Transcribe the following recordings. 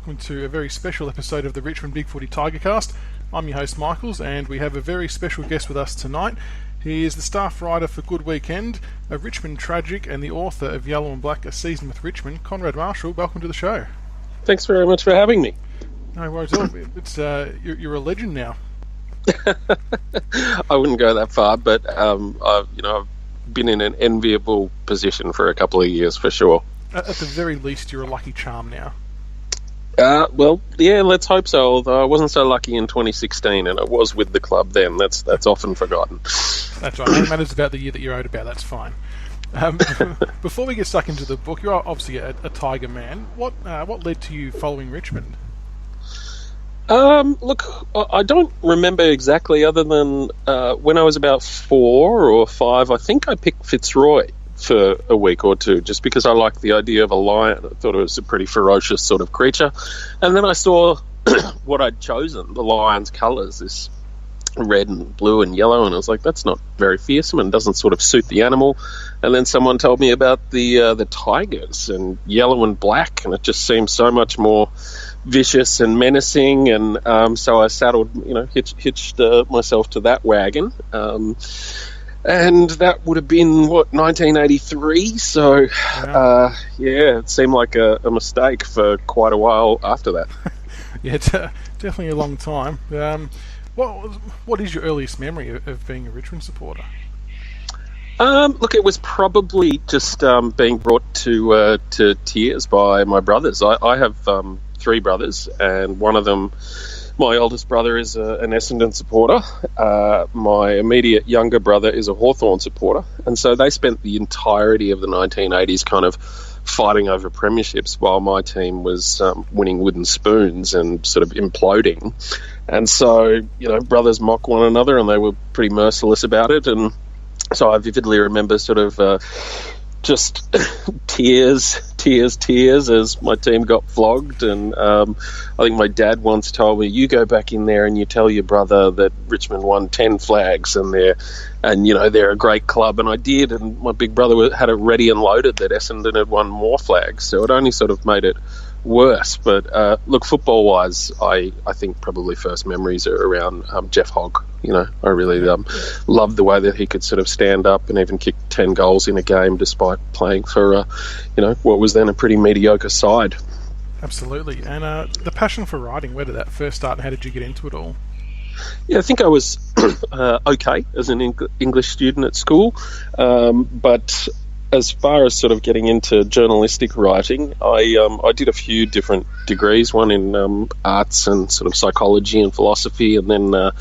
welcome to a very special episode of the Richmond BigFooty Tigercast. I'm your host Michaels, and we have a very special guest with us tonight. He is the staff writer for Good Weekend, a Richmond tragic, and the author of Yellow and Black, A Season with Richmond. Konrad Marshall, welcome to the show. Thanks very much for having me. No worries at all. It's, you're a legend now. I wouldn't go that far, but I've been in an enviable position for a couple of years for sure. At the very least, you're a lucky charm now. Well, yeah, let's hope so. Although I wasn't so lucky in 2016, and I was with the club then. That's often forgotten. That's right. No matters about the year that you're owed about. That's fine. Before we get stuck into the book, you're obviously a Tiger man. What led to you following Richmond? Look, I don't remember exactly, other than when I was about 4 or 5, I think I picked Fitzroy for a week or two, just because I liked the idea of a lion. I thought it was a pretty ferocious sort of creature. And then I saw what I'd chosen, the lion's colours, this red and blue and yellow, and I was like, that's not very fearsome and doesn't sort of suit the animal. And then someone told me about the tigers and yellow and black, and it just seemed so much more vicious and menacing, and so I saddled, hitched myself to that wagon, and that would have been 1983. So it seemed like a mistake for quite a while after that. Yeah, it's definitely a long time. What is your earliest memory of being a Richmond supporter? Look, it was probably just being brought to tears by my brothers. I have 3 brothers, and one of them, my oldest brother, is an Essendon supporter. My immediate younger brother is a Hawthorn supporter, and so they spent the entirety of the 1980s kind of fighting over premierships while my team was winning wooden spoons and sort of imploding. And so, brothers mock one another, and they were pretty merciless about it. And so I vividly remember sort of just tears as my team got flogged. And I think my dad once told me, you go back in there and you tell your brother that Richmond won 10 flags and they're a great club. And I did, and my big brother had it ready and loaded that Essendon had won more flags, so it only sort of made it worse. But look, football wise, I think probably first memories are around Jeff Hogg. I really loved the way that he could sort of stand up and even kick 10 goals in a game despite playing for what was then a pretty mediocre side. Absolutely. And the passion for writing, where did that first start, and how did you get into it all? Yeah, I think I was okay as an English student at school, but as far as sort of getting into journalistic writing, I did a few different degrees, one in arts and sort of psychology and philosophy, and then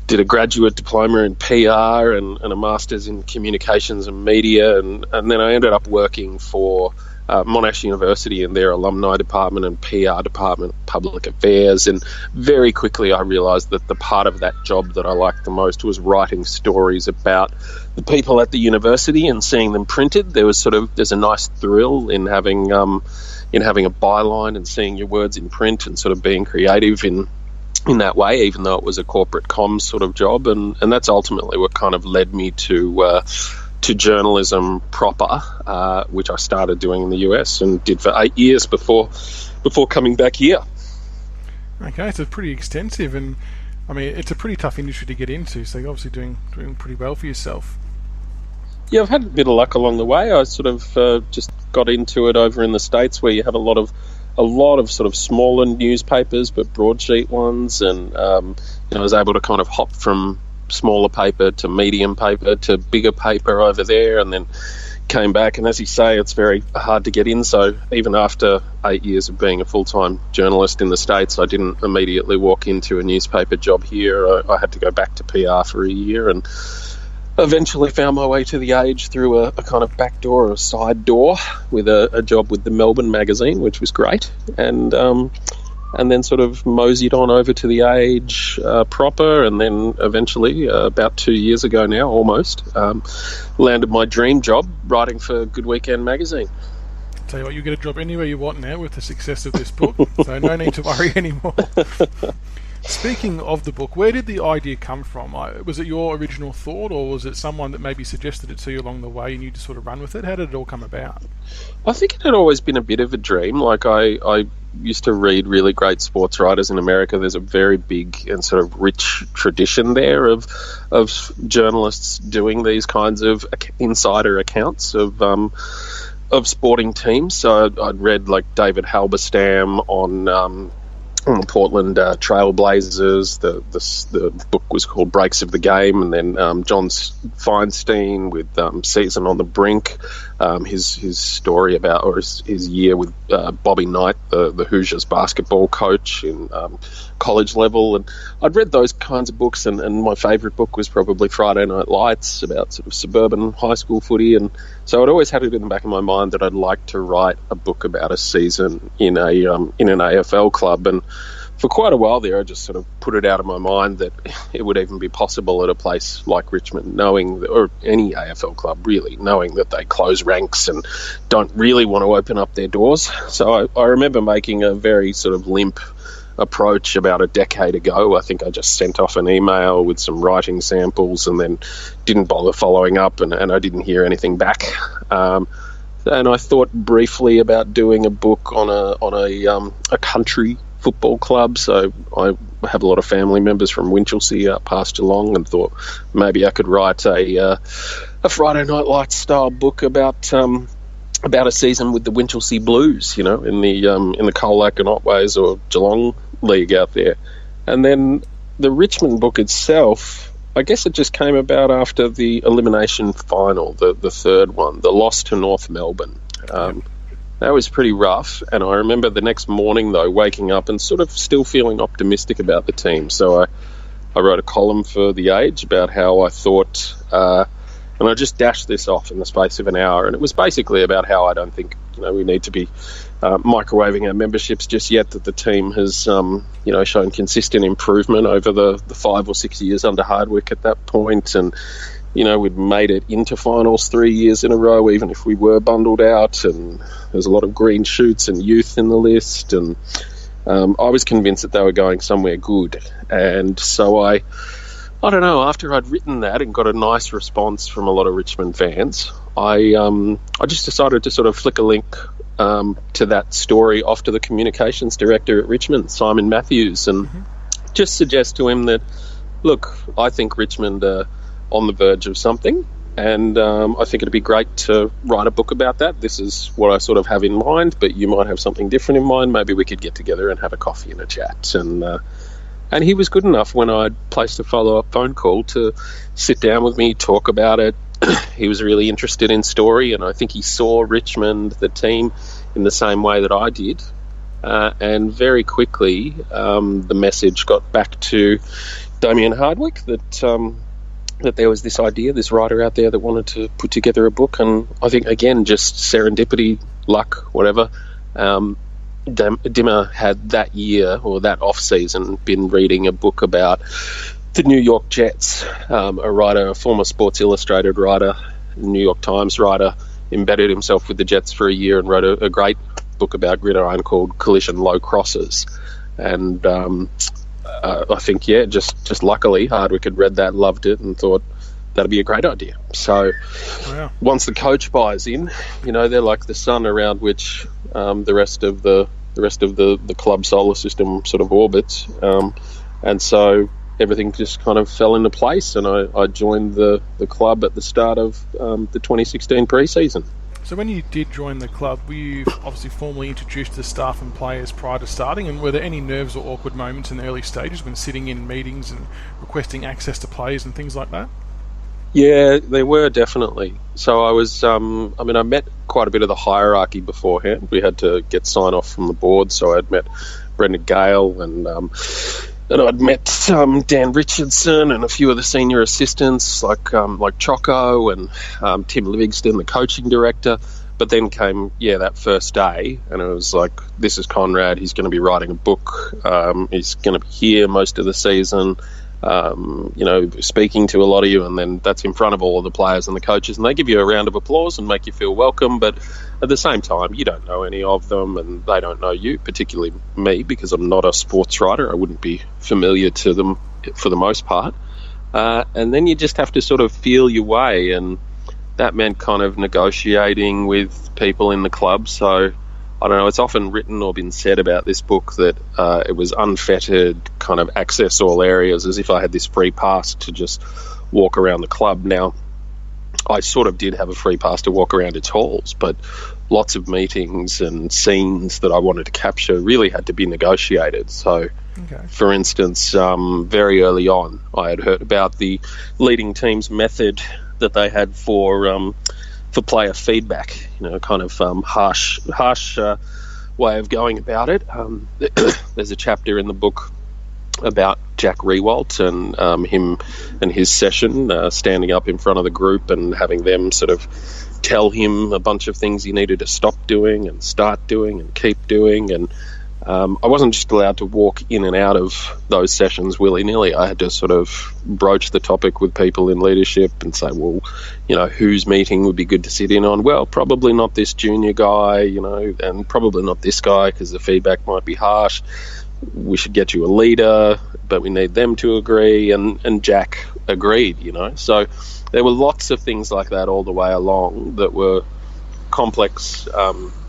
did a graduate diploma in PR and a master's in communications and media, and then I ended up working for Monash University in their alumni department and PR department, public affairs, and very quickly I realised that the part of that job that I liked the most was writing stories about the people at the university and seeing them printed. There's a nice thrill in having a byline and seeing your words in print and sort of being creative in that way, even though it was a corporate comms sort of job, and that's ultimately what kind of led me to journalism proper, which I started doing in the US and did for 8 years before coming back here. Okay, so pretty extensive, and I mean it's a pretty tough industry to get into, so you're obviously doing pretty well for yourself. Yeah, I've had a bit of luck along the way. I sort of just got into it over in the States, where you have a lot of sort of smaller newspapers but broadsheet ones, and I was able to kind of hop from smaller paper to medium paper to bigger paper over there, and then came back. And as you say, it's very hard to get in, so even after 8 years of being a full-time journalist in the States, I didn't immediately walk into a newspaper job here. I had to go back to PR for a year, and eventually found my way to The Age through a kind of back door or a side door with a job with the Melbourne magazine, which was great, and then sort of moseyed on over to The Age proper, and then eventually, about 2 years ago now, almost, landed my dream job writing for Good Weekend magazine. Tell you what, you get a job anywhere you want now with the success of this book, so no need to worry anymore. Speaking of the book, where did the idea come from? Was it your original thought, or was it someone that maybe suggested it to you along the way and you just sort of run with it? How did it all come about? I think it had always been a bit of a dream. Like I used to read really great sports writers in America. There's a very big and sort of rich tradition there of journalists doing these kinds of insider accounts of sporting teams. So I'd read like David Halberstam on the Portland Trailblazers. The book was called Breaks of the Game, and then John Feinstein with Season on the Brink, his story about, or his year with Bobby Knight, the Hoosiers basketball coach in college level. And I'd read those kinds of books, and my favourite book was probably Friday Night Lights, about sort of suburban high school footy. And so I'd always had it in the back of my mind that I'd like to write a book about a season in an AFL club. And for quite a while there, I just sort of put it out of my mind that it would even be possible at a place like Richmond, or any AFL club really, knowing that they close ranks and don't really want to open up their doors. So I remember making a very sort of limp approach about a decade ago. I think I just sent off an email with some writing samples and then didn't bother following up, and I didn't hear anything back. And I thought briefly about doing a book on a country football club. So I have a lot of family members from Winchelsea out past Geelong, and thought maybe I could write a Friday Night Lights style book about a season with the Winchelsea Blues, in the Colac and Otways or Geelong League out there. And then the Richmond book itself, I guess it just came about after the elimination final, the third one, the loss to North Melbourne. That was pretty rough, and I remember the next morning, though, waking up and sort of still feeling optimistic about the team. So I wrote a column for The Age about how I thought, and I just dashed this off in the space of an hour, and it was basically about how I don't think we need to be microwaving our memberships just yet, that the team has shown consistent improvement over the 5 or 6 years under Hardwick at that point, and we'd made it into finals 3 years in a row, even if we were bundled out, and there's a lot of green shoots and youth in the list, and I was convinced that they were going somewhere good. And so I don't know, after I'd written that and got a nice response from a lot of Richmond fans, I just decided to sort of flick a link to that story off to the communications director at Richmond, Simon Matthews, and just suggest to him that, look, I think Richmond are on the verge of something, and I think it'd be great to write a book about that. This is what I sort of have in mind, but you might have something different in mind. Maybe we could get together and have a coffee and a chat. And he was good enough when I'd placed a follow-up phone call to sit down with me, talk about it. He was really interested in story, and I think he saw Richmond, the team, in the same way that I did. And very quickly, the message got back to Damien Hardwick that there was this idea, this writer out there that wanted to put together a book. And I think, again, just serendipity, luck, whatever. Dimmer had that year, or that off-season, been reading a book about the New York Jets. A former Sports Illustrated writer, New York Times writer, embedded himself with the Jets for a year and wrote a great book about gridiron called Collision Low Crosses. And I think, just luckily, Hardwick had read that, loved it, and thought that'd be a great idea. So Once the coach buys in, they're like the sun around which the rest of the club solar system sort of orbits, and so everything just kind of fell into place, and I joined the club at the start of the 2016 pre-season. So when you did join the club, were you obviously formally introduced to the staff and players prior to starting, and were there any nerves or awkward moments in the early stages when sitting in meetings and requesting access to players and things like that? Yeah, there were definitely. So I was, I met quite a bit of the hierarchy beforehand. We had to get sign-off from the board, so I'd met Brendan Gale and I'd met Dan Richardson and a few of the senior assistants like Choco and Tim Livingston, the coaching director. But then came, that first day, and it was like, this is Konrad. He's going to be writing a book. He's going to be here most of the season. Speaking to a lot of you, and then that's in front of all of the players and the coaches, and they give you a round of applause and make you feel welcome, but at the same time, you don't know any of them, and they don't know you, particularly me, because I'm not a sports writer. I wouldn't be familiar to them for the most part. And then you just have to sort of feel your way, and that meant kind of negotiating with people in the club. So I don't know, it's often written or been said about this book that it was unfettered kind of access all areas, as if I had this free pass to just walk around the club. Now, I sort of did have a free pass to walk around its halls, but lots of meetings and scenes that I wanted to capture really had to be negotiated. So, for instance, very early on, I had heard about the leading team's method that they had for player feedback, kind of harsh way of going about it. There's a chapter in the book about Jack Rewalt and him and his session, standing up in front of the group and having them sort of tell him a bunch of things he needed to stop doing and start doing and keep doing. And I wasn't just allowed to walk in and out of those sessions willy-nilly. I had to sort of broach the topic with people in leadership and say, well, whose meeting would be good to sit in on? Well, probably not this junior guy, and probably not this guy because the feedback might be harsh. We should get you a leader, but we need them to agree, and Jack agreed, So there were lots of things like that all the way along that were complex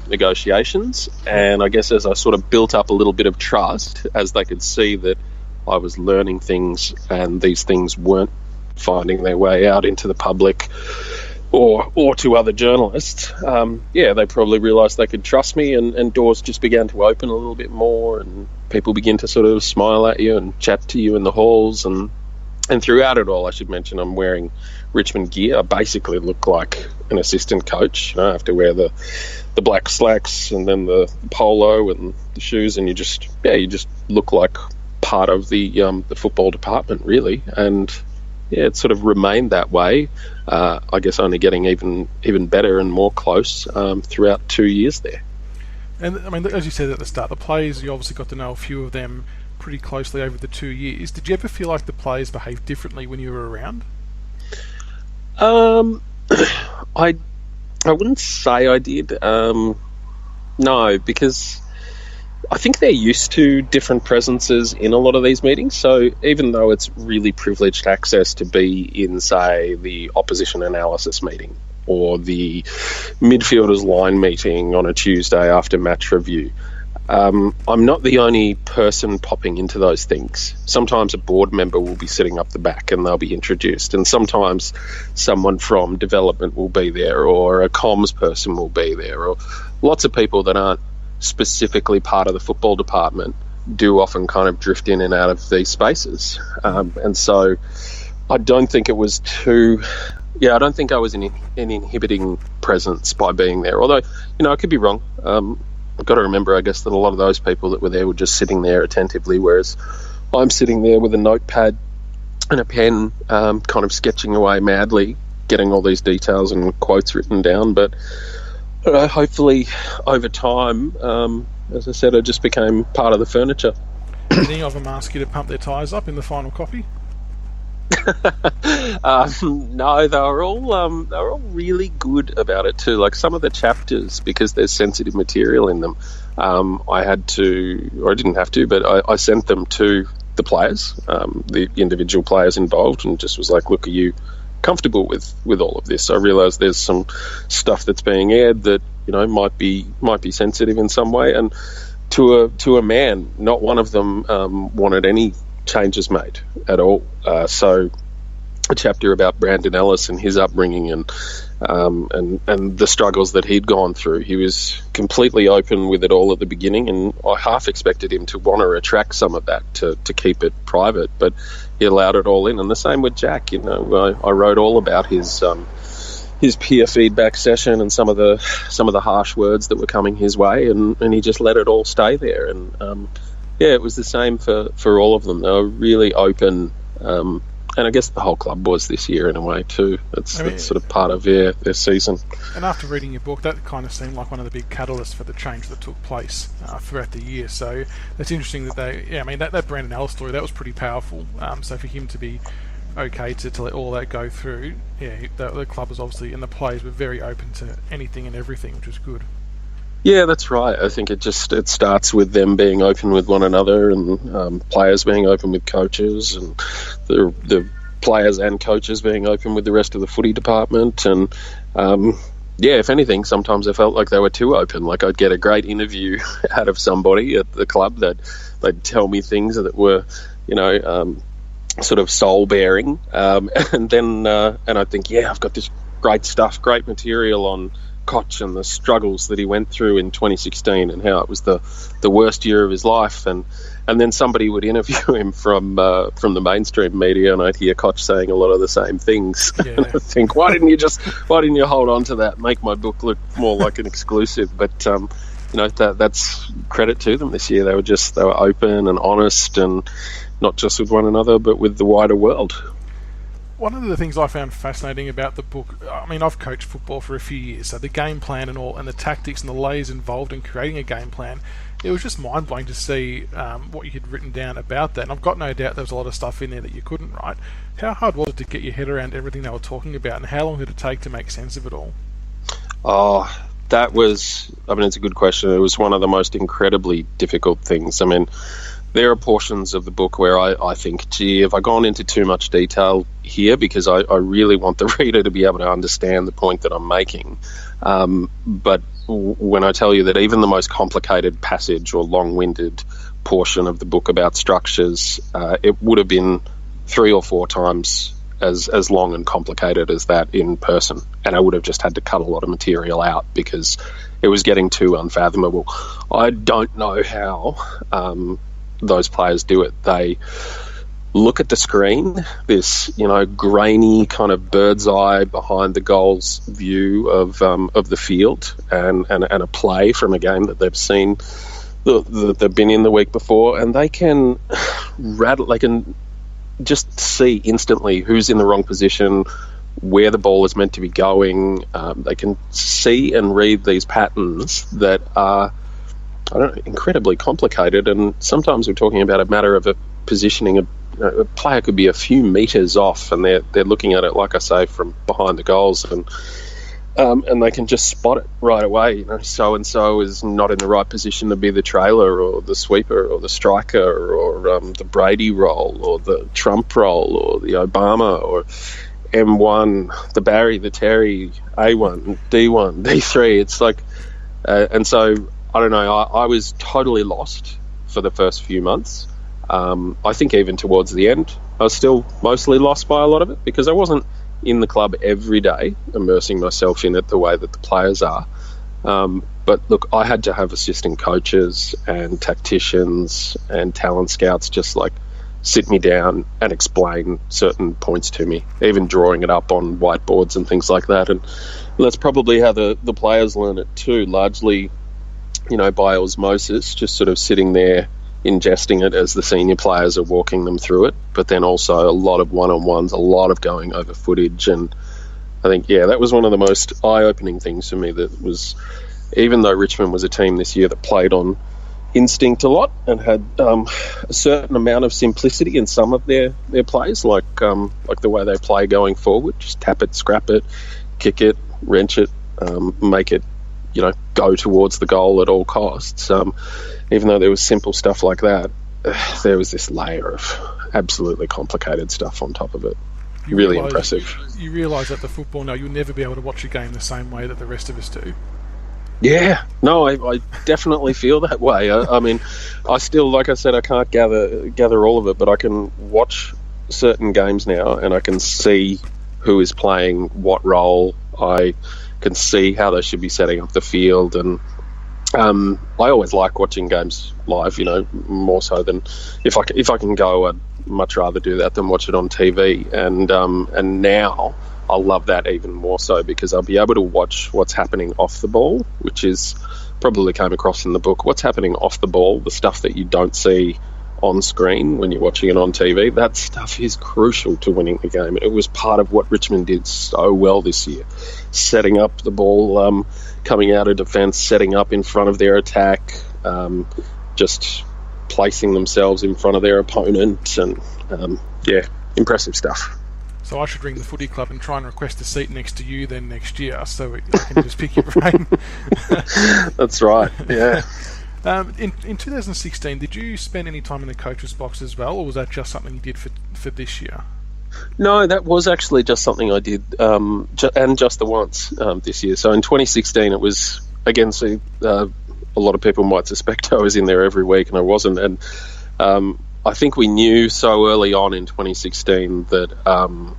negotiations, and I guess as I sort of built up a little bit of trust, as they could see that I was learning things and these things weren't finding their way out into the public or to other journalists, they probably realised they could trust me, and doors just began to open a little bit more, and people begin to sort of smile at you and chat to you in the halls, and throughout it all, I should mention, I'm wearing Richmond gear. I basically look like an assistant coach. I have to wear the black slacks and then the polo and the shoes, and you just look like part of the football department, really. And it sort of remained that way. I guess only getting even better and more close throughout 2 years there. And I mean, as you said at the start, the players, you obviously got to know a few of them pretty closely over the 2 years. Did you ever feel like the players behaved differently when you were around? I wouldn't say I did. No, because I think they're used to different presences in a lot of these meetings. So even though it's really privileged access to be in, say, the opposition analysis meeting or the midfielders line meeting on a Tuesday after match review, I'm not the only person popping into those things. Sometimes a board member will be sitting up the back and they'll be introduced, and sometimes someone from development will be there, or a comms person will be there, or lots of people that aren't specifically part of the football department do often kind of drift in and out of these spaces. And so I don't think it was I don't think I was an inhibiting presence by being there, although, I could be wrong. I've got to remember, I guess, that a lot of those people that were there were just sitting there attentively, whereas I'm sitting there with a notepad and a pen, kind of sketching away madly, getting all these details and quotes written down. But hopefully, over time, as I said, I just became part of the furniture. Did any of them ask you to pump their tyres up in the final copy? No, they were all really good about it too. Like some of the chapters, because there's sensitive material in them, I had to, or I didn't have to, but I sent them to the players, the individual players involved, and just was like, look, are you comfortable with all of this? I realise there's some stuff that's being aired that might be sensitive in some way, and to a man, not one of them wanted any changes made at all. So a chapter about Brandon Ellis and his upbringing and the struggles that he'd gone through. He was completely open with it all at the beginning, and I half expected him to want to retract some of that to keep it private, but he allowed it all in. And the same with Jack. I wrote all about his peer feedback session and some of the harsh words that were coming his way, and he just let it all stay there. And it was the same for all of them. They were really open, and I guess the whole club was this year in a way too. It's sort of part of their season. And after reading your book, that kind of seemed like one of the big catalysts for the change that took place throughout the year. So it's interesting that that Brandon Ellis story, that was pretty powerful. So for him to be okay to let all that go through, the club was obviously, and the players were very open to anything and everything, which was good. Yeah, that's right. I think it starts with them being open with one another, and players being open with coaches, and the players and coaches being open with the rest of the footy department. And yeah, if anything, sometimes I felt like they were too open. Like I'd get a great interview out of somebody at the club that they'd tell me things that were, sort of soul bearing, and then I'd think, yeah, I've got this great stuff, great material on Koch and the struggles that he went through in 2016 and how it was the worst year of his life, and then somebody would interview him from the mainstream media, and I'd hear Koch saying a lot of the same things. Yeah. And I think, why didn't you hold on to that, make my book look more like an exclusive? But that's credit to them this year. They were open and honest, and not just with one another but with the wider world. One of the things I found fascinating about the book, I mean, I've coached football for a few years, so the game plan and all, and the tactics and the layers involved in creating a game plan, it was just mind-blowing to see what you had written down about that. And I've got no doubt there was a lot of stuff in there that you couldn't write. How hard was it to get your head around everything they were talking about, and how long did it take to make sense of it all? Oh, it's a good question. It was one of the most incredibly difficult things. I mean, there are portions of the book where I think, gee, have I gone into too much detail here? Because I really want the reader to be able to understand the point that I'm making. But when I tell you that even the most complicated passage or long-winded portion of the book about structures, it would have been 3 or 4 times as long and complicated as that in person. And I would have just had to cut a lot of material out because it was getting too unfathomable. I don't know how those players do it. They look at the screen, this grainy kind of bird's eye behind the goals view of the field and a play from a game that they've seen that they've been in the week before, and they can just see instantly who's in the wrong position, where the ball is meant to be going. They can see and read these patterns that are incredibly complicated, and sometimes we're talking about a matter of a positioning. A player could be a few meters off, and they're looking at it, like I say, from behind the goals, and they can just spot it right away. So and so is not in the right position to be the trailer or the sweeper or the striker or the Brady role or the Trump role or the Obama or M1, the Barry, the Terry, A1, D1, D3. It's like, and so I don't know. I was totally lost for the first few months. I think even towards the end, I was still mostly lost by a lot of it because I wasn't in the club every day, immersing myself in it the way that the players are. But look, I had to have assistant coaches and tacticians and talent scouts just like sit me down and explain certain points to me, even drawing it up on whiteboards and things like that. And that's probably how the players learn it too, largely, by osmosis, just sort of sitting there ingesting it as the senior players are walking them through it, but then also a lot of one-on-ones, a lot of going over footage. And I think, that was one of the most eye-opening things for me, that was, even though Richmond was a team this year that played on instinct a lot and had a certain amount of simplicity in some of their plays, like the way they play going forward, just tap it, scrap it, kick it, wrench it, make it go towards the goal at all costs. Even though there was simple stuff like that, there was this layer of absolutely complicated stuff on top of it. Really impressive. You realise that the football now, you'll never be able to watch a game the same way that the rest of us do. Yeah, no, I definitely feel that way. I mean, I still, like I said, I can't gather all of it, but I can watch certain games now and I can see who is playing what role. I can see how they should be setting up the field, and I always like watching games live, more so than if I can go, I'd much rather do that than watch it on TV. And now I'll love that even more so because I'll be able to watch what's happening off the ball, which is probably came across in the book. What's happening off the ball, the stuff that you don't see on screen when you're watching it on TV, that stuff is crucial to winning the game. It was part of what Richmond did so well this year, setting up the ball, coming out of defence, setting up in front of their attack, just placing themselves in front of their opponent, and impressive stuff. So I should ring the footy club and try and request a seat next to you then next year, so I can just pick your brain. That's right, yeah. In 2016, did you spend any time in the coach's box as well, or was that just something you did for this year? No, that was actually just something I did, and just the once this year. So in 2016, it was, again, a lot of people might suspect I was in there every week, and I wasn't. And I think we knew so early on in 2016 that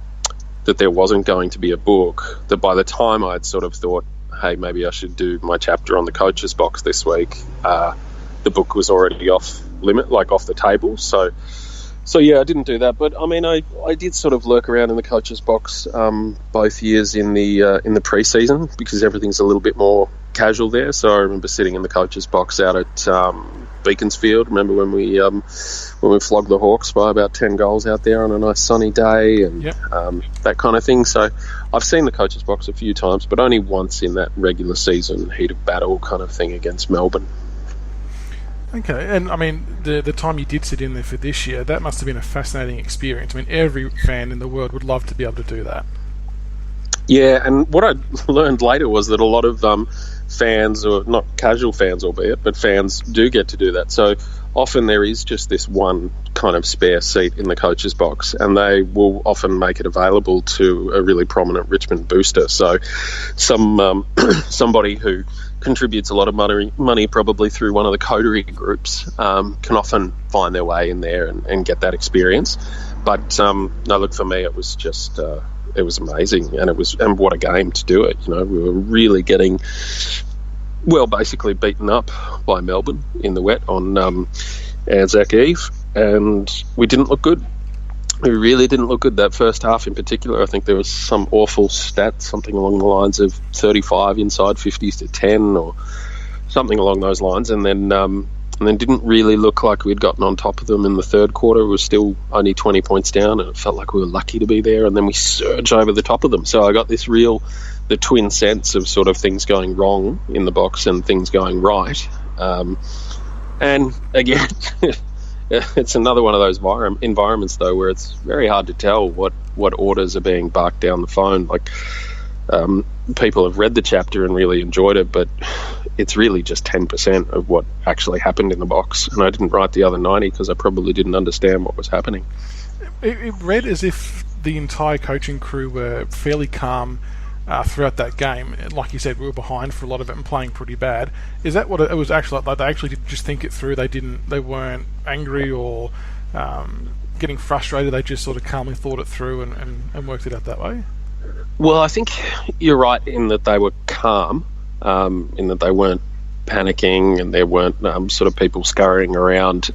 there wasn't going to be a book, that by the time I'd sort of thought, hey, maybe I should do my chapter on the coach's box this week, the book was already off the table. So yeah, I didn't do that, but I mean, I did sort of lurk around in the coach's box both years in the pre-season, because everything's a little bit more casual there. So I remember sitting in the coach's box out at Beaconsfield. Remember when we flogged the Hawks by about 10 goals out there on a nice sunny day, and yep. That kind of thing. So I've seen the coach's box a few times, but only once in that regular season heat of battle kind of thing against Melbourne. Okay, and I mean, the time you did sit in there for this year, that must have been a fascinating experience. I mean, every fan in the world would love to be able to do that. Yeah, and what I learned later was that a lot of fans, or not casual fans albeit, but fans do get to do that. So often there is just this one kind of spare seat in the coach's box, and they will often make it available to a really prominent Richmond booster. So somebody who contributes a lot of money probably through one of the coterie groups can often find their way in there and get that experience. But no, look, for me it was just it was amazing, and what a game to do it. You know, we were really getting basically beaten up by Melbourne in the wet on Anzac Eve, and we didn't look good. We really didn't look good that first half in particular. I think there was some awful stat, something along the lines of 35 inside 50s to 10 or something along those lines, and then didn't really look like we'd gotten on top of them in the third quarter. We were still only 20 points down, and it felt like we were lucky to be there, and then we surged over the top of them. So I got the twin sense of sort of things going wrong in the box and things going right. And again, it's another one of those environments, though, where it's very hard to tell what orders are being barked down the phone. Like, people have read the chapter and really enjoyed it, but it's really just 10% of what actually happened in the box. And I didn't write the other 90 because I probably didn't understand what was happening. It read as if the entire coaching crew were fairly calm throughout that game. Like you said, we were behind for a lot of it and playing pretty bad. Is that what it was actually like? They actually did just think it through. They weren't angry or getting frustrated. They just sort of calmly thought it through and worked it out that way. Well, I think you're right in that they were calm, in that they weren't panicking, and there weren't sort of people scurrying around,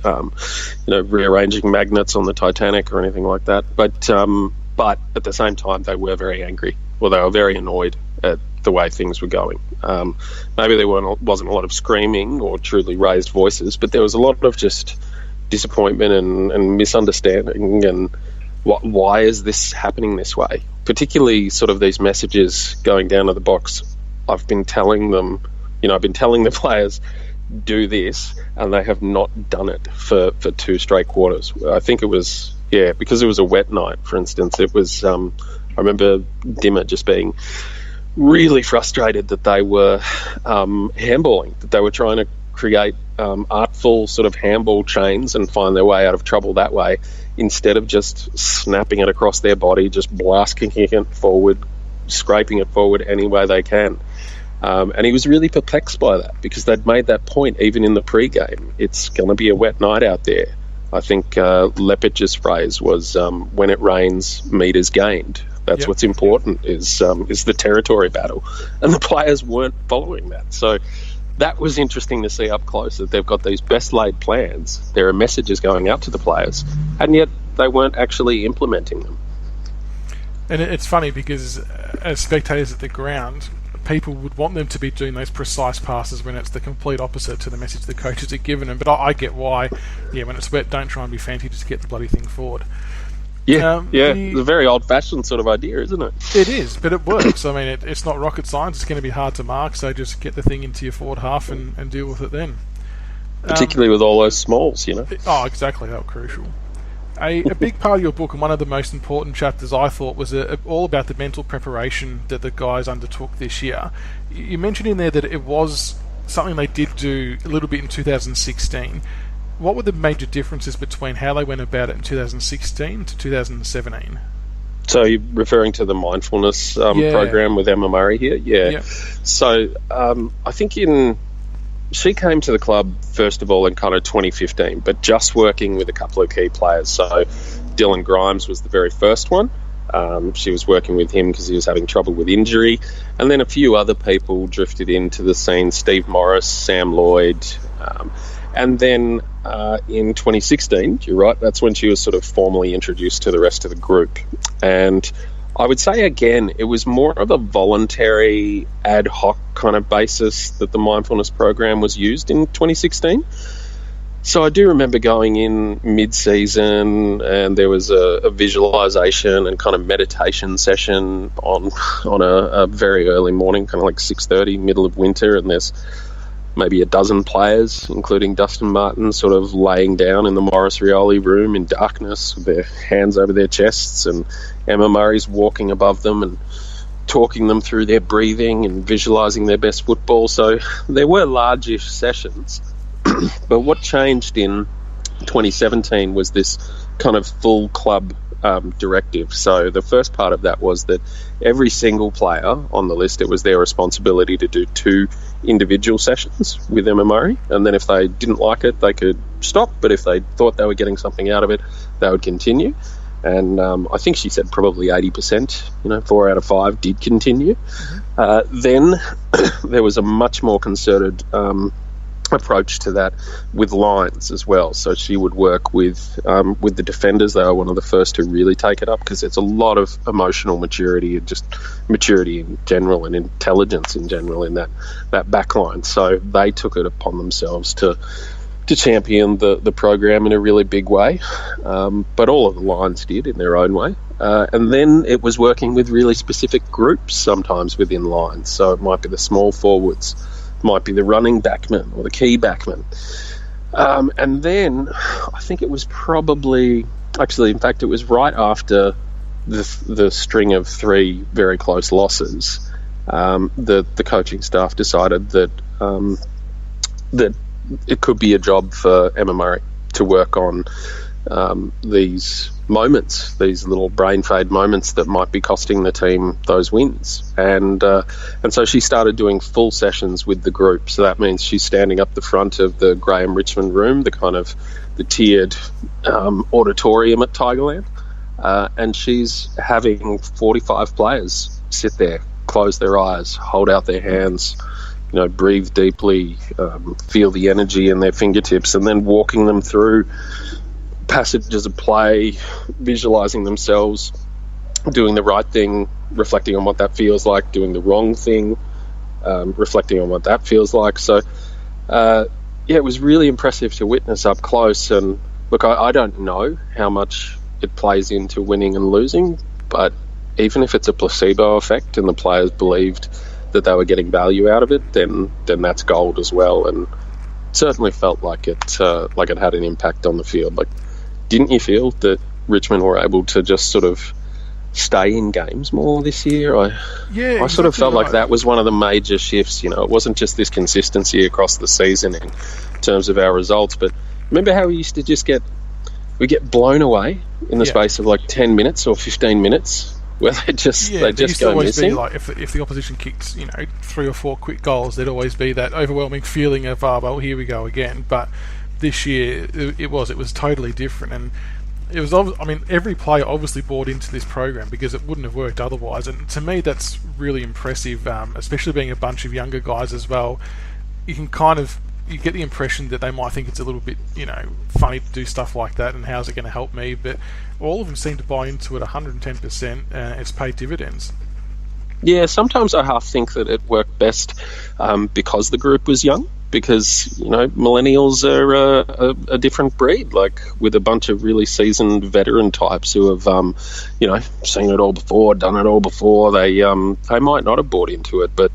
rearranging magnets on the Titanic or anything like that. But at the same time, they were very angry. Well, they were very annoyed at the way things were going. Maybe there wasn't a lot of screaming or truly raised voices, but there was a lot of just disappointment and misunderstanding, and why is this happening this way? Particularly sort of these messages going down to the box. I've been telling the players, do this, and they have not done it for 2 straight quarters. I think it was, because it was a wet night, for instance. It was, I remember Dimmer just being really frustrated that they were handballing, that they were trying to create artful sort of handball chains and find their way out of trouble that way, instead of just snapping it across their body, just blasting it forward, scraping it forward any way they can. And he was really perplexed by that, because they'd made that point even in the pre-game. It's going to be a wet night out there. I think Lepic's phrase was, when it rains, meters gained. That's what's important, is the territory battle. And the players weren't following that. So that was interesting to see up close, that they've got these best laid plans. There are messages going out to the players, and yet they weren't actually implementing them. And it's funny, because as spectators at the ground, people would want them to be doing those precise passes when it's the complete opposite to the message the coaches are giving them. But I get why, when it's wet, don't try and be fancy, just get the bloody thing forward. It's a very old-fashioned sort of idea, isn't it? It is, but it works. I mean, it's not rocket science. It's going to be hard to mark, so just get the thing into your forward half and deal with it then. Particularly with all those smalls, Oh, exactly. That was crucial. A big part of your book, and one of the most important chapters, I thought, was all about the mental preparation that the guys undertook this year. You mentioned in there that it was something they did do a little bit in 2016. What were the major differences between how they went about it in 2016 to 2017? So you're referring to the mindfulness program with Emma Murray here? Yeah. So I think she came to the club, first of all, in kind of 2015, but just working with a couple of key players. So Dylan Grimes was the very first one. She was working with him because he was having trouble with injury. And then a few other people drifted into the scene, Steve Morris, Sam Lloyd. And then in 2016, you're right, that's when she was sort of formally introduced to the rest of the group. And I would say, again, it was more of a voluntary ad hoc kind of basis that the mindfulness program was used in 2016. So I do remember going in mid-season, and there was a visualization and kind of meditation session on a very early morning, kind of like 6:30, middle of winter, and there's maybe a dozen players, including Dustin Martin, sort of laying down in the Maurice Rioli room in darkness with their hands over their chests, and Emma Murray's walking above them and talking them through their breathing and visualising their best football. So there were large-ish sessions. But what changed in 2017 was this kind of full club directive. So the first part of that was that every single player on the list, it was their responsibility to do 2 individual sessions with Emma Murray, and then if they didn't like it, they could stop, but if they thought they were getting something out of it, they would continue. And I think she said probably 80%, 4 out of 5 did continue. Then there was a much more concerted approach to that with lines as well. So she would work with the defenders. They were one of the first to really take it up, because it's a lot of emotional maturity and just maturity in general and intelligence in general in that back line. So they took it upon themselves to champion the program in a really big way, but all of the lines did in their own way. And then it was working with really specific groups sometimes within lines. So it might be the small forwards, might be the running backman or the key backman. And then I think it was in fact, it was right after the string of 3 very close losses, the coaching staff decided that it could be a job for Emma Murray to work on these moments, these little brain fade moments that might be costing the team those wins. And so she started doing full sessions with the group. So that means she's standing up the front of the Graham Richmond room, the tiered auditorium at Tigerland, and she's having 45 players sit there, close their eyes, hold out their hands, breathe deeply, feel the energy in their fingertips, and then walking them through passages of play, visualizing themselves doing the right thing, reflecting on what that feels like, doing the wrong thing, reflecting on what that feels like. So it was really impressive to witness up close. And look, I don't know how much it plays into winning and losing, but even if it's a placebo effect and the players believed that they were getting value out of it, then that's gold as well. And it certainly felt like it had an impact on the field. Like, didn't you feel that Richmond were able to just sort of stay in games more this year? I sort of felt like that was one of the major shifts. It wasn't just this consistency across the season in terms of our results, but remember how we used to just get blown away in the space of like 10 minutes or 15 minutes, where they just go missing. Be like if the opposition kicked 3 or 4 quick goals, there'd always be that overwhelming feeling of well, here we go again. But this year it was totally different, and it was every player obviously bought into this program because it wouldn't have worked otherwise. And to me, that's really impressive, especially being a bunch of younger guys as well. You get the impression that they might think it's a little bit funny to do stuff like that, and how's it going to help me? But all of them seem to buy into it 110%, and it's paid dividends. Yeah, sometimes I half think that it worked best because the group was young, because millennials are a different breed, like with a bunch of really seasoned veteran types who have seen it all before, done it all before. They might not have bought into it, but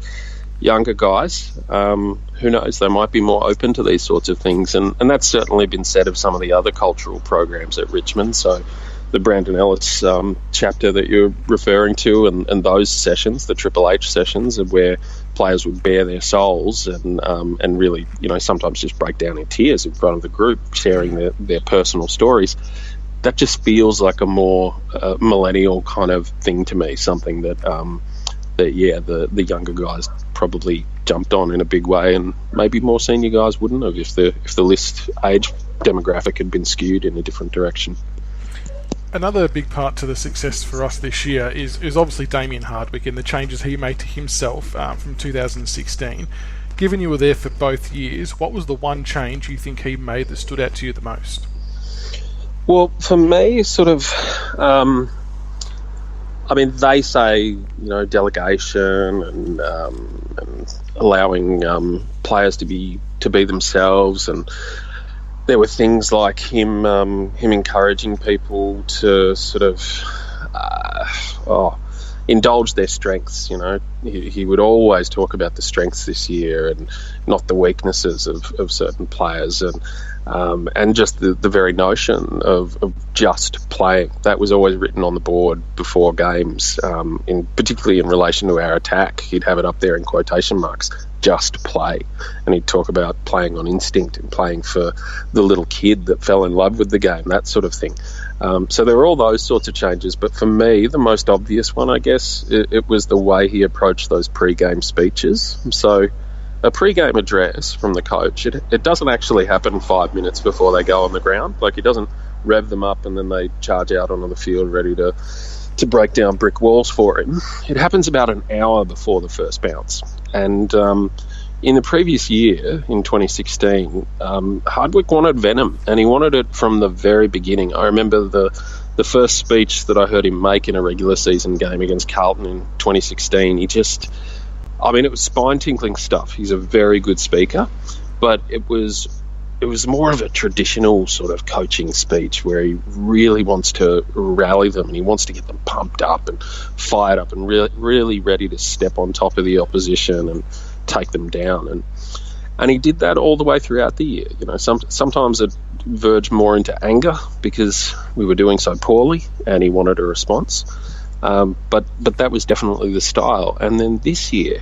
younger guys, who knows, they might be more open to these sorts of things, and that's certainly been said of some of the other cultural programs at Richmond. So the Brandon Ellis chapter that you're referring to, and those sessions, the Triple H sessions, where players would bare their souls and really, sometimes just break down in tears in front of the group, sharing their personal stories. that just feels like a more millennial kind of thing to me. Something that the younger guys probably jumped on in a big way, and maybe more senior guys wouldn't have if the list age demographic had been skewed in a different direction. Another big part to the success for us this year is obviously Damien Hardwick and the changes he made to himself from 2016. Given you were there for both years, what was the one change you think he made that stood out to you the most? Well, for me, sort of, they say, delegation and allowing players to be themselves, and there were things like him encouraging people to sort of indulge their strengths. He would always talk about the strengths this year and not the weaknesses of certain players, and just the very notion of just playing. That was always written on the board before games, particularly in relation to our attack. He'd have it up there in quotation marks, just play. And he'd talk about playing on instinct and playing for the little kid that fell in love with the game, that sort of thing. So there were all those sorts of changes, but for me, the most obvious one, I guess, it was the way he approached those pre-game speeches. So a pre-game address from the coach, it doesn't actually happen 5 minutes before they go on the ground. Like, he doesn't rev them up and then they charge out onto the field ready to break down brick walls for him. It happens about an hour before the first bounce. And in the previous year, in 2016, Hardwick wanted venom, and he wanted it from the very beginning. I remember the first speech that I heard him make in a regular season game against Carlton in 2016. It was spine-tinkling stuff. He's a very good speaker, but it was more of a traditional sort of coaching speech where he really wants to rally them and he wants to get them pumped up and fired up and really ready to step on top of the opposition and take them down. And he did that all the way throughout the year. Sometimes it verged more into anger because we were doing so poorly and he wanted a response. But that was definitely the style. And then this year,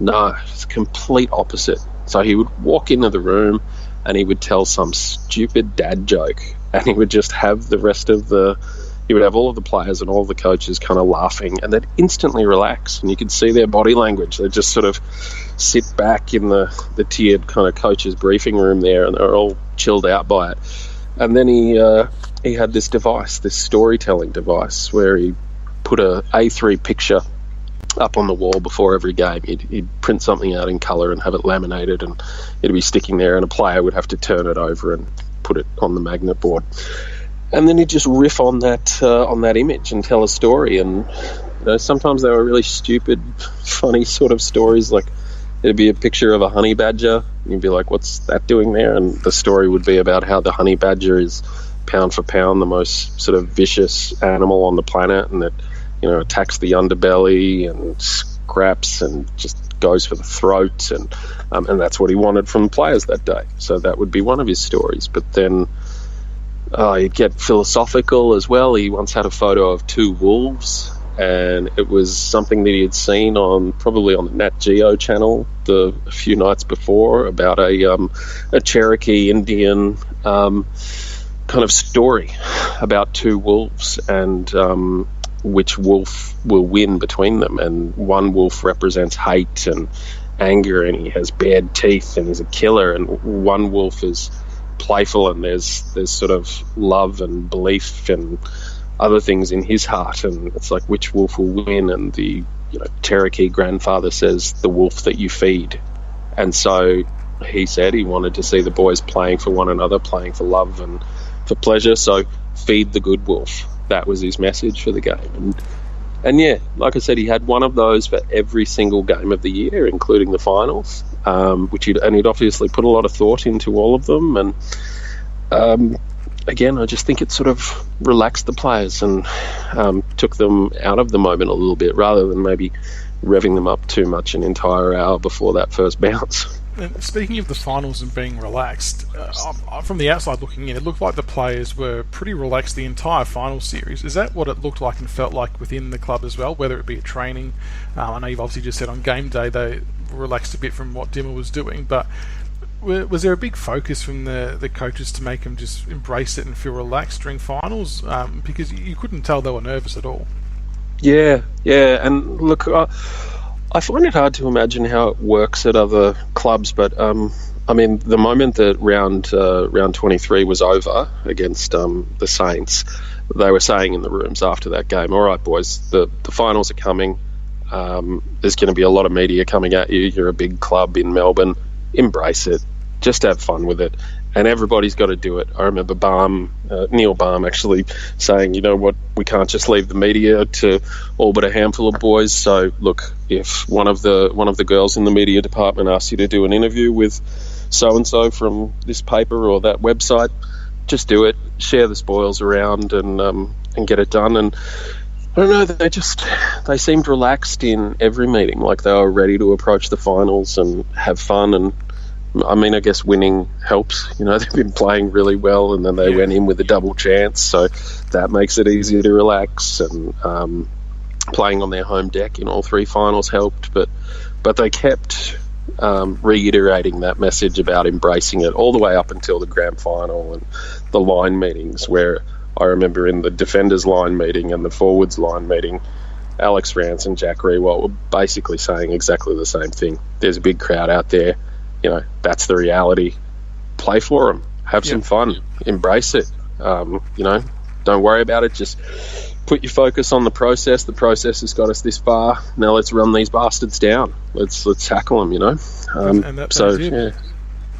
no, it's complete opposite. So he would walk into the room and he would tell some stupid dad joke, and he would just have he would have all of the players and all of the coaches kind of laughing, and they'd instantly relax, and you could see their body language. They'd just sort of sit back in the tiered kind of coaches briefing room there, and they're all chilled out by it. And then he had this device, this storytelling device, where he put a A3 picture up on the wall before every game. He'd print something out in colour and have it laminated, and it'd be sticking there, and a player would have to turn it over and put it on the magnet board. And then he'd just riff on that image and tell a story. And sometimes they were really stupid, funny sort of stories. Like, it'd be a picture of a honey badger, and you'd be like, "What's that doing there?" And the story would be about how the honey badger is pound for pound the most sort of vicious animal on the planet, and that attacks the underbelly and scraps and just goes for the throat, and that's what he wanted from players that day. So that would be one of his stories. But then he'd get philosophical as well. He once had a photo of two wolves, and it was something that he had seen probably on the Nat Geo channel a few nights before, about a Cherokee Indian kind of story about two wolves, and which wolf will win between them. And one wolf represents hate and anger, and he has bared teeth and he's a killer, and one wolf is playful and there's sort of love and belief and other things in his heart, and it's like, which wolf will win? And the Cherokee grandfather says, the wolf that you feed. And so he said he wanted to see the boys playing for one another, playing for love and for pleasure, so feed the good wolf. That was his message for the game. And yeah, like I said, he had one of those for every single game of the year, including the finals, he'd obviously put a lot of thought into all of them. And again, I just think it sort of relaxed the players and took them out of the moment a little bit, rather than maybe revving them up too much an entire hour before that first bounce. And speaking of the finals and being relaxed, from the outside looking in, it looked like the players were pretty relaxed the entire final series. Is that what it looked like and felt like within the club as well, whether it be at training? I know you've obviously just said on game day they relaxed a bit from what Dimmer was doing, but Was there a big focus from the coaches to make them just embrace it and feel relaxed during finals? Because you couldn't tell they were nervous at all. Yeah, and look, I find it hard to imagine how it works at other clubs, but I mean, the moment that round 23 was over against the Saints, they were saying in the rooms after that game, all right, boys, the finals are coming. There's going to be a lot of media coming at you. You're a big club in Melbourne. Embrace it. Just have fun with it. And everybody's got to do it. I remember Neil Baum actually saying, you know what, we can't just leave the media to all but a handful of boys. So look, if one of the girls in the media department asks you to do an interview with so-and-so from this paper or that website, just do it. Share the spoils around and get it done. And I don't know, they seemed relaxed in every meeting, like they were ready to approach the finals and have fun. And I mean, I guess winning helps. You know, they've been playing really well, and then they went in with a double chance, so that makes it easier to relax. And playing on their home deck in all three finals helped, but they kept reiterating that message about embracing it all the way up until the grand final and the line meetings, where I remember in the defenders line meeting and the forwards line meeting, Alex Rance and Jack Rewalt were basically saying exactly the same thing. There's a big crowd out there. You know, that's the reality. Play for them. Have some fun. Embrace it. You know, don't worry about it. Just put your focus on the process. The process has got us this far. Now let's run these bastards down. Let's tackle them, you know. And that's it.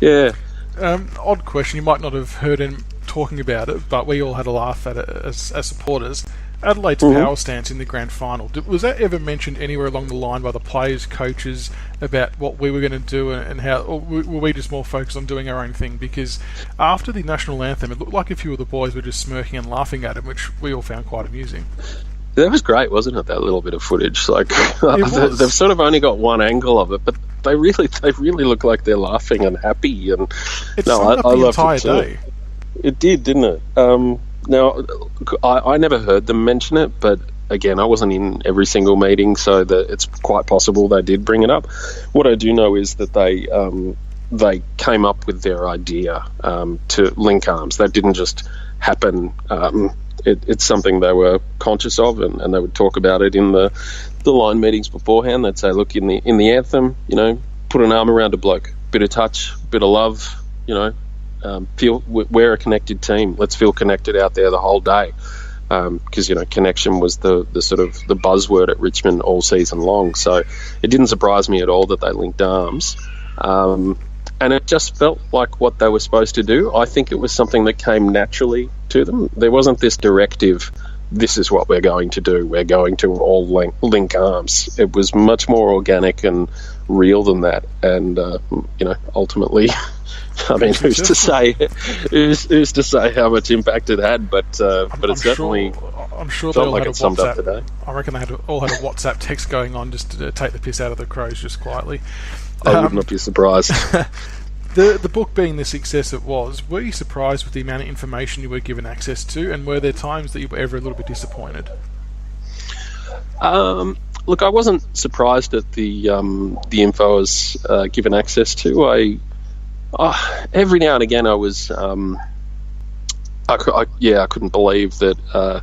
Yeah. Odd question. You might not have heard him talking about it, but we all had a laugh at it as supporters. Adelaide's power stance in the grand final, was that ever mentioned anywhere along the line by the players, coaches, about what we were going to do and how, or were we just more focused on doing our own thing? Because after the national anthem, it looked like a few of the boys were just smirking and laughing at it, which we all found quite amusing. That was great, wasn't it? That little bit of footage. Like they've sort of only got one angle of it, but they really look like they're laughing and happy. And it summed up the entire day. It did, didn't it? Now, I never heard them mention it, but again, I wasn't in every single meeting, so that it's quite possible they did bring it up. What I do know is that they came up with their idea to link arms. That didn't just happen. It's something they were conscious of, and they would talk about it in the line meetings beforehand. They'd say, look, in the anthem, you know, put an arm around a bloke, bit of touch, bit of love, you know. We're a connected team. Let's feel connected out there the whole day, because you know, connection was the sort of the buzzword at Richmond all season long. So it didn't surprise me at all that they linked arms, and it just felt like what they were supposed to do. I think it was something that came naturally to them. There wasn't this directive, this is what we're going to do, we're going to all link arms. It was much more organic and real than that. And you know, ultimately, I mean, who's to say how much impact it had? But it certainly felt like it summed up today. I reckon they all had a WhatsApp text going on just to take the piss out of the Crows just quietly. I would not be surprised. The book being the success it was, were you surprised with the amount of information you were given access to, and were there times that you were ever a little bit disappointed? Look, I wasn't surprised at the info I was given access to. Every now and again I was I couldn't believe that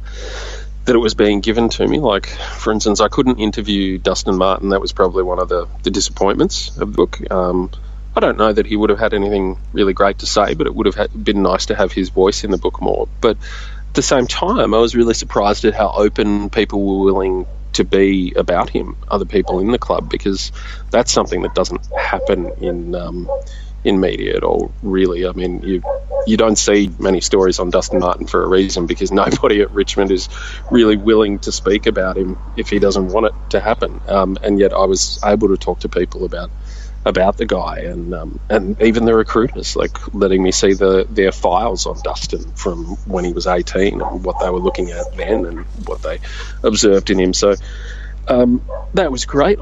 it was being given to me. Like, for instance, I couldn't interview Dustin Martin. That was probably one of the disappointments of the book. I don't know that he would have had anything really great to say, but it would have been nice to have his voice in the book more. But at the same time, I was really surprised at how open people were willing to be about him, other people in the club, because that's something that doesn't happen in media at all, really. I mean, you don't see many stories on Dustin Martin for a reason, because nobody at Richmond is really willing to speak about him if he doesn't want it to happen. And yet I was able to talk to people about the guy, and even the recruiters, like letting me see their files on Dustin from when he was 18 and what they were looking at then and what they observed in him. So that was great.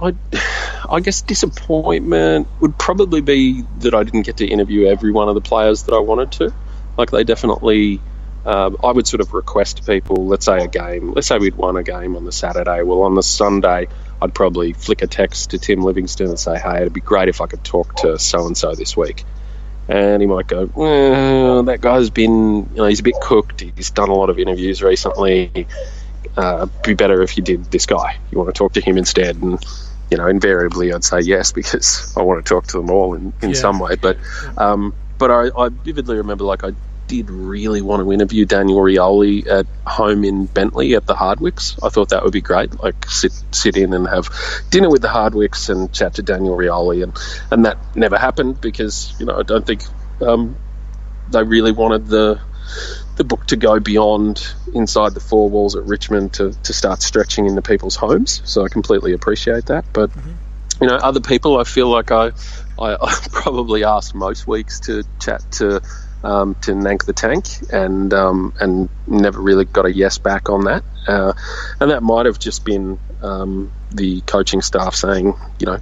I guess disappointment would probably be that I didn't get to interview every one of the players that I wanted to. Like, they definitely, I would sort of request people, let's say we'd won a game on the Saturday. Well, on the Sunday, I'd probably flick a text to Tim Livingston and say, hey, it'd be great if I could talk to so-and-so this week. and he might go, that guy's been, he's a bit cooked. He's done a lot of interviews recently. Be better if you did this guy. You want to talk to him instead? And invariably I'd say yes, because I want to talk to them all in some way. But I vividly remember, I did really want to interview Daniel Rioli at home in Bentley at the Hardwicks. I thought that would be great, sit in and have dinner with the Hardwicks and chat to Daniel Rioli, and that never happened because I don't think they really wanted the book to go beyond inside the four walls at Richmond to start stretching into people's homes. So I completely appreciate that. But other people, I feel like I probably asked most weeks to chat to Nank the Tank, and never really got a yes back on that. And that might have just been the coaching staff saying,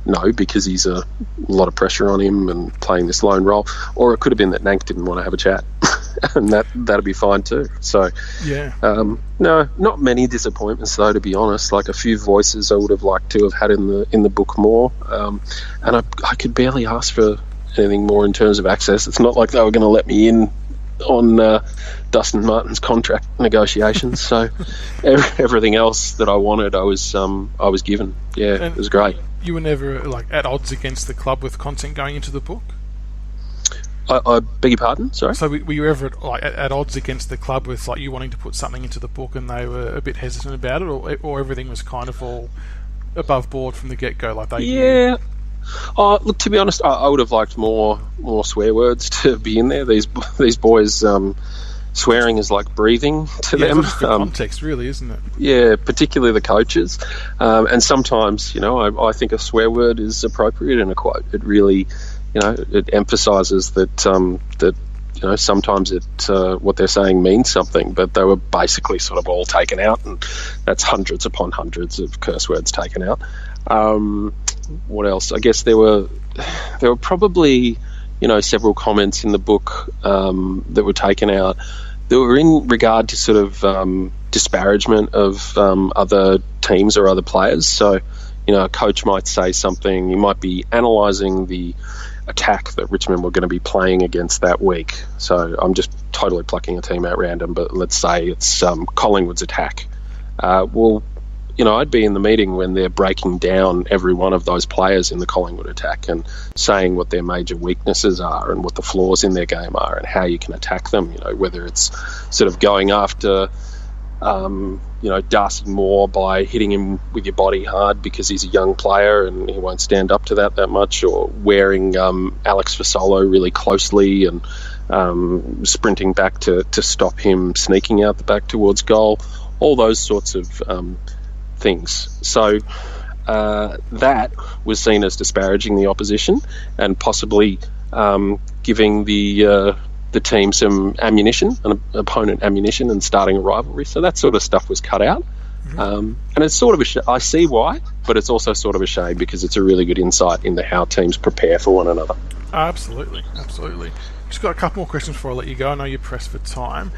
no, because he's a lot of pressure on him and playing this lone role. Or it could have been that Nank didn't want to have a chat, and that'd be fine too. So, no, not many disappointments though, to be honest. A few voices I would have liked to have had in the book more, and I could barely ask for anything more in terms of access. It's not like they were going to let me in on Dustin Martin's contract negotiations. So everything else that I wanted, I was given. Yeah, and it was great. You were never at odds against the club with content going into the book? I beg your pardon? Sorry. So were you ever at odds against the club with you wanting to put something into the book, and they were a bit hesitant about it, or everything was kind of all above board from the get go? Yeah. Look, to be honest, I would have liked more swear words to be in there. These boys, swearing is like breathing to them. It's the context, really, isn't it? Yeah, particularly the coaches. And sometimes, I think a swear word is appropriate in a quote. It really, it emphasises that sometimes what they're saying means something, but they were basically sort of all taken out, and that's hundreds upon hundreds of curse words taken out. What else? I guess there were probably several comments in the book that were taken out that were in regard to sort of disparagement of other teams or other players. So a coach might say something, you might be analysing the attack that Richmond were going to be playing against that week. So I'm just totally plucking a team at random, but let's say it's Collingwood's attack. I'd be in the meeting when they're breaking down every one of those players in the Collingwood attack and saying what their major weaknesses are and what the flaws in their game are and how you can attack them, whether it's sort of going after, Darcy Moore by hitting him with your body hard because he's a young player and he won't stand up to that much, or wearing Alex Fasolo really closely and sprinting back to stop him sneaking out the back towards goal, all those sorts of things. So that was seen as disparaging the opposition and possibly giving the team some ammunition, an opponent ammunition, and starting a rivalry. So that sort of stuff was cut out. And it's sort of I see why, but it's also sort of a shame because it's a really good insight into how teams prepare for one another. Absolutely. Just got a couple more questions before I let you go. I know you're pressed for time.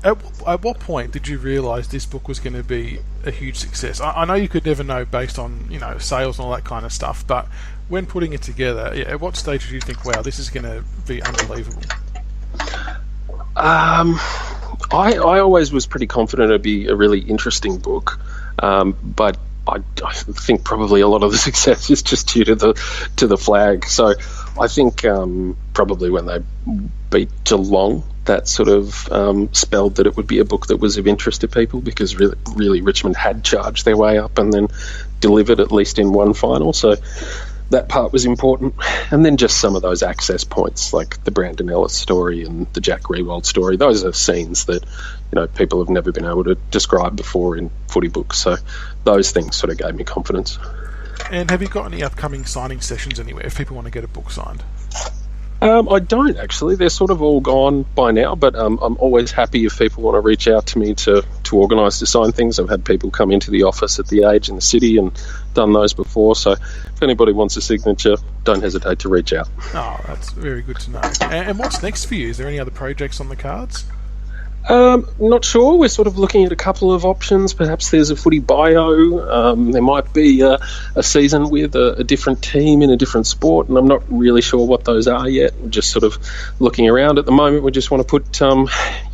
At what point did you realise this book was going to be a huge success? I know you could never know based on sales and all that kind of stuff, but when putting it together, at what stage did you think, wow, this is going to be unbelievable? I always was pretty confident it'd be a really interesting book, but I think probably a lot of the success is just due to the flag. So I think probably when they beat Geelong, that sort of spelled that it would be a book that was of interest to people, because really Richmond had charged their way up and then delivered at least in one final. So that part was important. And then just some of those access points, like the Brandon Ellis story and the Jack Riewoldt story. Those are scenes that people have never been able to describe before in footy books. So those things sort of gave me confidence. And have you got any upcoming signing sessions anywhere if people want to get a book signed? I don't actually. They're sort of all gone by now, but I'm always happy if people want to reach out to me to organise to sign things. I've had people come into the office at the Age in the city and done those before, so if anybody wants a signature, don't hesitate to reach out. Oh, that's very good to know. And what's next for you? Is there any other projects on the cards? Not sure. We're sort of looking at a couple of options. Perhaps there's a footy bio. There might be a season with a different team in a different sport, and I'm not really sure what those are yet. We're just sort of looking around at the moment. We just want to put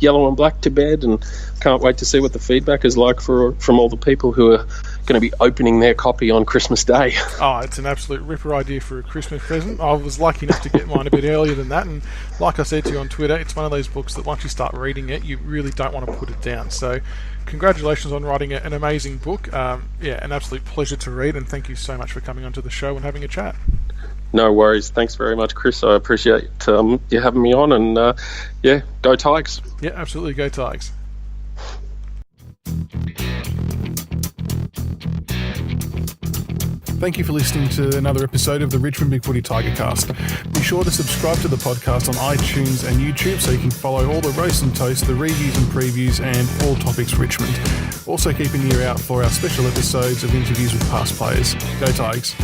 yellow and black to bed, and can't wait to see what the feedback is like from all the people who are going to be opening their copy on Christmas Day. Oh, it's an absolute ripper idea for a Christmas present. I was lucky enough to get mine a bit earlier than that, and like I said to you on Twitter, it's one of those books that once you start reading it, you really don't want to put it down. So congratulations on writing an amazing book. An absolute pleasure to read, and thank you so much for coming onto the show and having a chat. No worries. Thanks very much, Chris. I appreciate you having me on, and go Tigers. Yeah, absolutely, go Tigers. Thank you for listening to another episode of the Richmond BigFooty Tigercast. Be sure to subscribe to the podcast on iTunes and YouTube so you can follow all the roast and toast, the reviews and previews, and all topics Richmond. Also keep an ear out for our special episodes of interviews with past players. Go Tigers.